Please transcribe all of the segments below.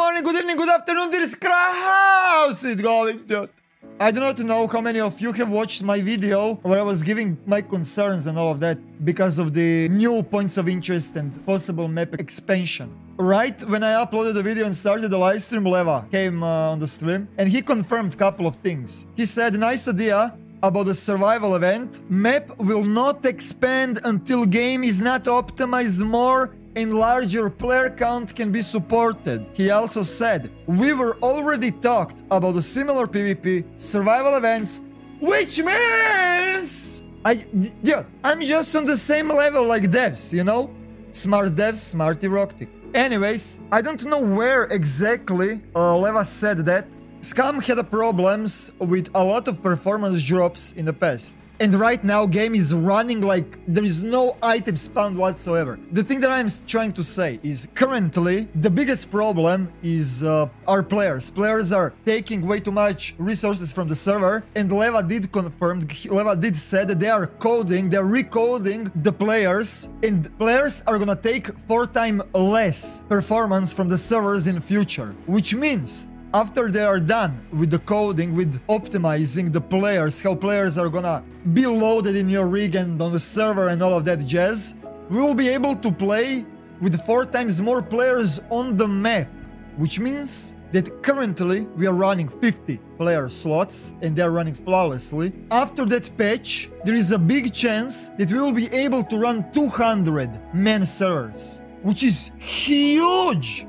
morning, good evening, good afternoon, dear Scrum. How's it going, dude? I do not know how many of you have watched my video where I was giving my concerns and all of that because of the new points of interest and possible map expansion. Right when I uploaded the video and started the live stream, Leva came on the stream and he confirmed a couple of things. He said, nice idea about the survival event. Map will not expand until game is not optimized more and larger player count can be supported. He also said, we were already talked about the similar PvP survival events, which means I'm just on the same level like devs, you know? Smart devs, smart Eroktic. Anyways, I don't know where exactly Leva said that. SCUM had problems with a lot of performance drops in the past. And right now, game is running like there is no item spawned whatsoever. The thing that I'm trying to say is currently, the biggest problem is our players. Players are taking way too much resources from the server. And Leva did confirm, Leva did say that they're recoding the players. And players are gonna take 4 times less performance from the servers in future. Which means after they are done with the coding, with optimizing the players, how players are gonna be loaded in your rig and on the server and all of that jazz, we will be able to play with 4 times more players on the map. Which means that currently we are running 50 player slots and they are running flawlessly. After that patch, there is a big chance that we will be able to run 200 man servers, which is huge.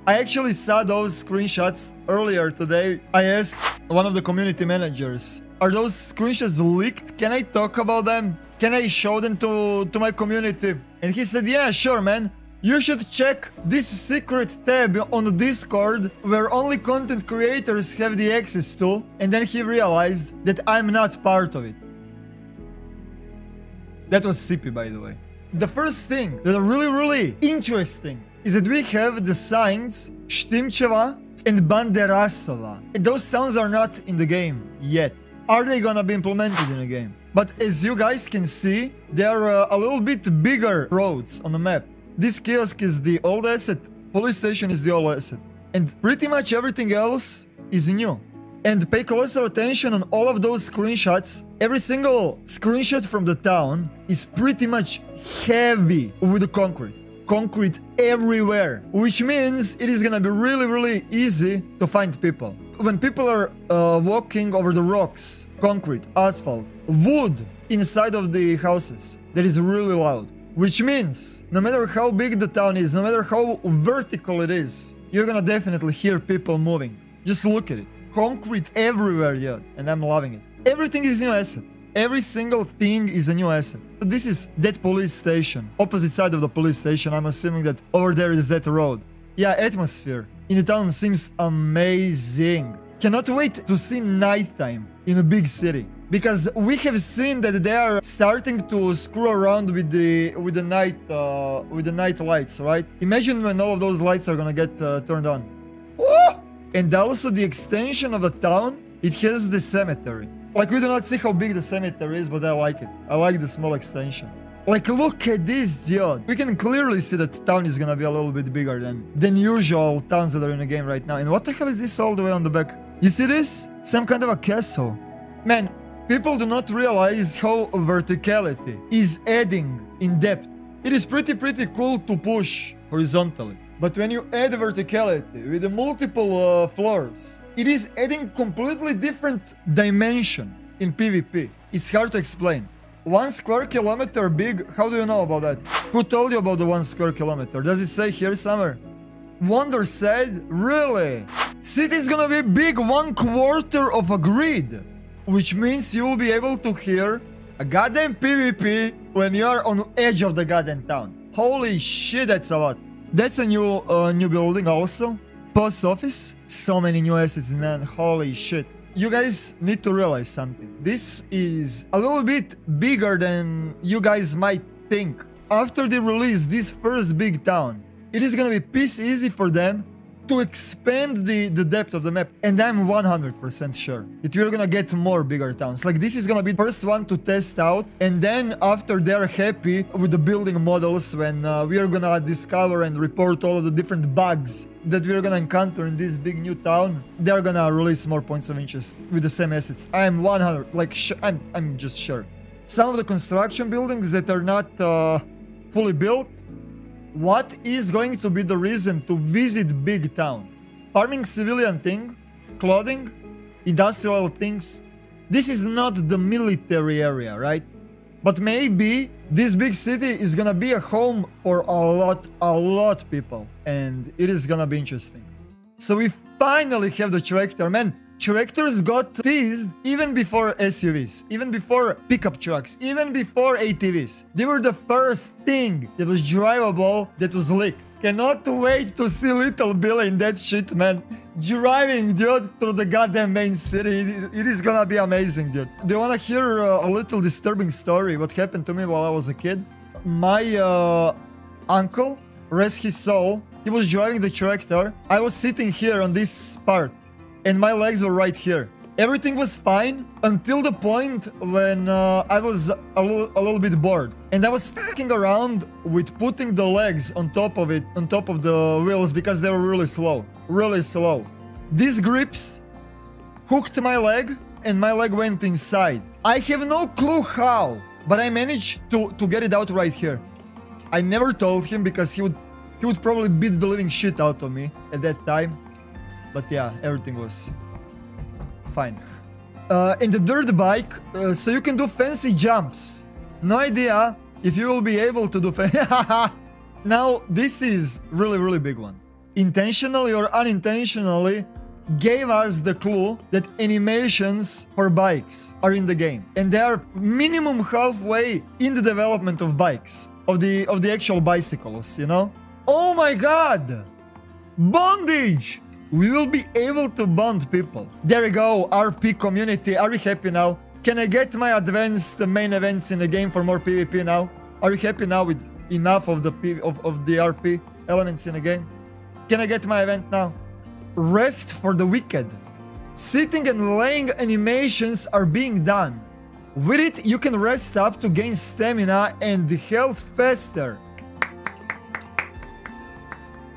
I actually saw those screenshots earlier today. I asked one of the community managers, are those screenshots leaked? Can I talk about them? Can I show them to my community? And he said, yeah, sure, man. You should check this secret tab on the Discord where only content creators have the access to. And then he realized that I'm not part of it. That was CP, by the way. The first thing that are really interesting is that we have the signs Štimčeva and Banderasova. Those towns are not in the game yet. Are they gonna be implemented in the game? But as you guys can see, there are a little bit bigger roads on the map. This kiosk is the old asset, police station is the old asset. And pretty much everything else is new. And pay closer attention on all of those screenshots. Every single screenshot from the town is pretty much heavy with the concrete. Concrete everywhere, which means it is gonna be really easy to find people. When people are walking over the rocks, concrete, asphalt, wood inside of the houses, that is really loud. Which means no matter how big the town is, no matter how vertical it is, you're gonna definitely hear people moving. Just look at it. Concrete everywhere, yeah, and I'm loving it. Everything is new asset. Every single thing is a new asset. This is that police station. Opposite side of the police station. I'm assuming that over there is that road. Yeah, atmosphere in the town seems amazing. Cannot wait to see nighttime in a big city. Because we have seen that they are starting to screw around with the night lights, right? Imagine when all of those lights are gonna get turned on. Woo! And also the extension of the town, it has the cemetery. Like, we do not see how big the cemetery is, but I like it. I like the small extension. Like, look at this, dude. We can clearly see that the town is gonna be a little bit bigger than usual towns that are in the game right now. And what the hell is this all the way on the back? You see this? Some kind of a castle. Man, people do not realize how verticality is adding in depth. It is pretty cool to push horizontally. But when you add verticality with the multiple floors, it is adding completely different dimension in PvP. It's hard to explain. 1 square kilometer big, how do you know about that? Who told you about the 1 square kilometer? Does it say here somewhere? Wonder said, really? City is gonna be big 1/4 of a grid. Which means you will be able to hear a goddamn PvP when you are on the edge of the goddamn town. Holy shit, that's a lot. That's a new building also. Post office. So many new assets, man. Holy shit. You guys need to realize something. This is a little bit bigger than you guys might think. After they release this first big town, it is gonna be piece easy for them to expand the depth of the map. And I'm 100% sure that we're gonna get more bigger towns. Like, this is gonna be the first one to test out. And then after they're happy with the building models, when we are gonna discover and report all of the different bugs that we're gonna encounter in this big new town, they're gonna release more points of interest with the same assets. I'm 100, like, I'm just sure. Some of the construction buildings that are not fully built. What is going to be the reason to visit big town? Farming civilian thing, clothing, industrial things. This is not the military area, right? But maybe this big city is gonna be a home for a lot people, and it is gonna be interesting. So we finally have the tractor, man. Tractors got teased even before SUVs, even before pickup trucks, even before ATVs. They were the first thing that was drivable that was leaked. Cannot wait to see little Billy in that shit, man. Driving, dude, through the goddamn main city. It is gonna be amazing, dude. Do you wanna hear a little disturbing story? What happened to me while I was a kid? My uncle, rest his soul, he was driving the tractor. I was sitting here on this part. And my legs were right here. Everything was fine until the point when I was a little bit bored. And I was fucking around with putting the legs on top of it, on top of the wheels, because they were really slow. Really slow. These grips hooked my leg, and my leg went inside. I have no clue how, but I managed to get it out right here. I never told him because he would probably beat the living shit out of me at that time. But yeah, everything was fine. And the dirt bike, so you can do fancy jumps. No idea if you will be able to do Now, this is really big one. Intentionally or unintentionally, gave us the clue that animations for bikes are in the game. And they are minimum halfway in the development of bikes. Of the actual bicycles, you know? Oh my god! Bondage! We will be able to bond people. There we go, RP community. Are you happy now? Can I get my advanced main events in the game for more PvP now? Are you happy now with enough of the RP elements in the game? Can I get my event now? Rest for the wicked. Sitting and laying animations are being done. With it, you can rest up to gain stamina and health faster.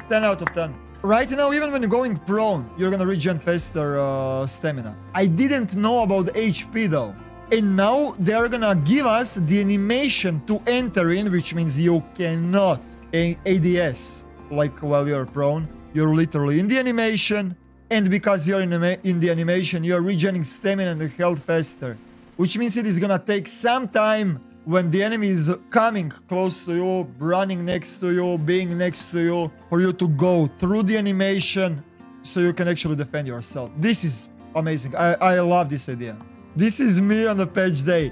10 out of 10. Right now, even when you're going prone, you're gonna regen faster stamina. I didn't know about HP though. And now they're gonna give us the animation to enter in, which means you cannot ADS. Like while you're prone, you're literally in the animation. And because you're in the animation, you're regening stamina and health faster. Which means it is gonna take some time when the enemy is coming close to you, running next to you, being next to you, for you to go through the animation so you can actually defend yourself. This is amazing. I love this idea. This is me on the patch day.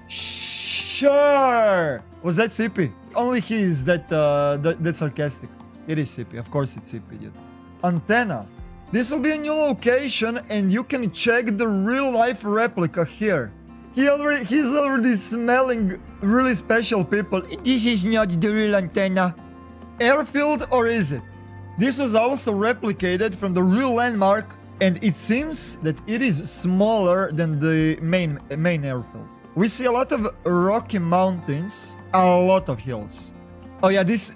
Sure! Was that CP? Only he is that sarcastic. It is CP. Of course it's CP, dude. Antenna. This will be a new location and you can check the real-life replica here. He's already smelling really special people. This is not the real antenna. Airfield, or is it? This was also replicated from the real landmark, and it seems that it is smaller than the main airfield. We see a lot of rocky mountains, a lot of hills. Oh yeah, this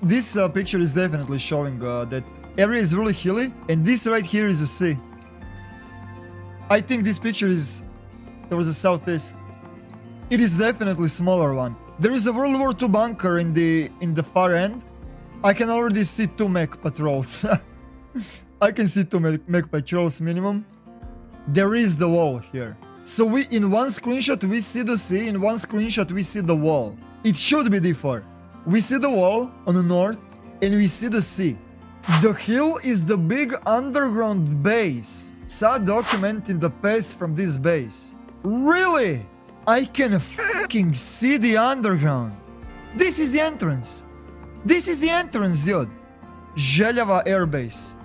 picture is definitely showing that area is really hilly, and this right here is a sea. I think this picture is towards the southeast. It is definitely a smaller one. There is a World War II bunker in the far end. I can already see 2 mech patrols. I can see 2 mech patrols minimum. There is the wall here. So in one screenshot we see the sea, in one screenshot we see the wall. It should be D4. We see the wall on the north and we see the sea. The hill is the big underground base. Saw a document in the past from this base. Really? I can fucking see the underground. This is the entrance. This is the entrance, dude. Željava Air Base.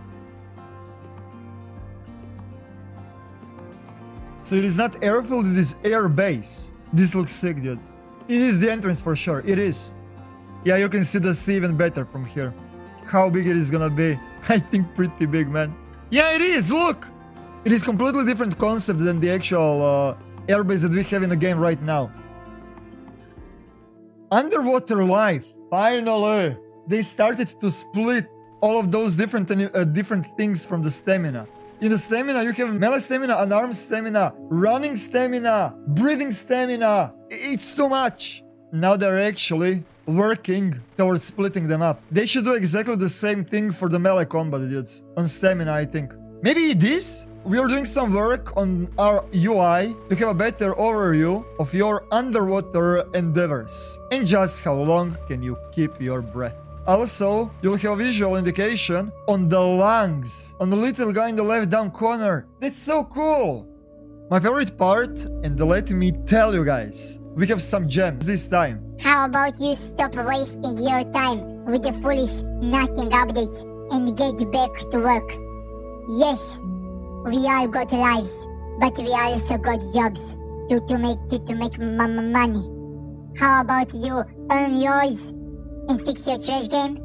So it is not airfield, it is air base. This looks sick, dude. It is the entrance for sure. It is. Yeah, you can see the sea even better from here. how big it is gonna be. I think pretty big, man. Yeah, it is, look! It is completely different concept than the actual airbase that we have in the game right now. Underwater life. Finally! They started to split all of those different things from the stamina. In the stamina, you have melee stamina, unarmed stamina, running stamina, breathing stamina. It's too much. Now they're actually working towards splitting them up. They should do exactly the same thing for the melee combat, dudes. On stamina, I think. Maybe it is? We are doing some work on our UI to have a better overview of your underwater endeavors. And just how long can you keep your breath. Also, you'll have a visual indication on the lungs, on the little guy in the left down corner. That's so cool! My favorite part, and let me tell you guys, we have some gems this time. How about you stop wasting your time with the foolish nothing updates and get back to work? Yes, we all got lives, but we also got jobs to make money. How about you earn yours and fix your trash game?